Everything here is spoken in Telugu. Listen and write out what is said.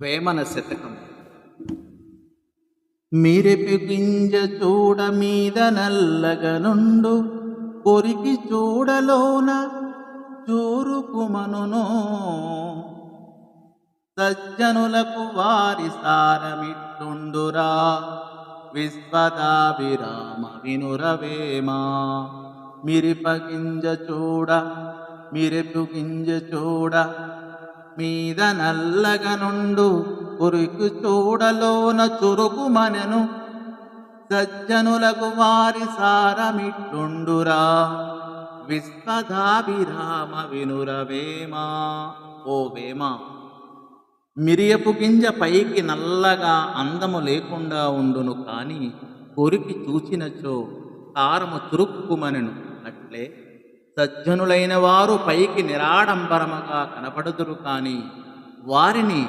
వేమన శతకం. మిరెపు గింజ చూడ మీద నల్లగనుండు, కొరికి చూడలోన చూరుకుమనును. సజ్జనులకు వారి సారమిట్టుండురా, విశ్వదాభిరామ వినురవేమా. మిరెపు గింజ చూడ మీద నల్లగనుండు, కొరికి చూడలోన చురుకుమనెను. సజ్జనులకు వారి సారమిట్టుండురా, విశ్వదాభిరామ వినురవేమా. ఓ వేమా, మిరియపు గింజ పైకి నల్లగా అందము లేకుండా ఉండును, కాని కొరికి చూచినచో సారము చురుక్కుమనెను. అట్లే సజ్జనులైన వారు పైకి నిరాడంబరముగా కనపడుదురు, కాని వారిని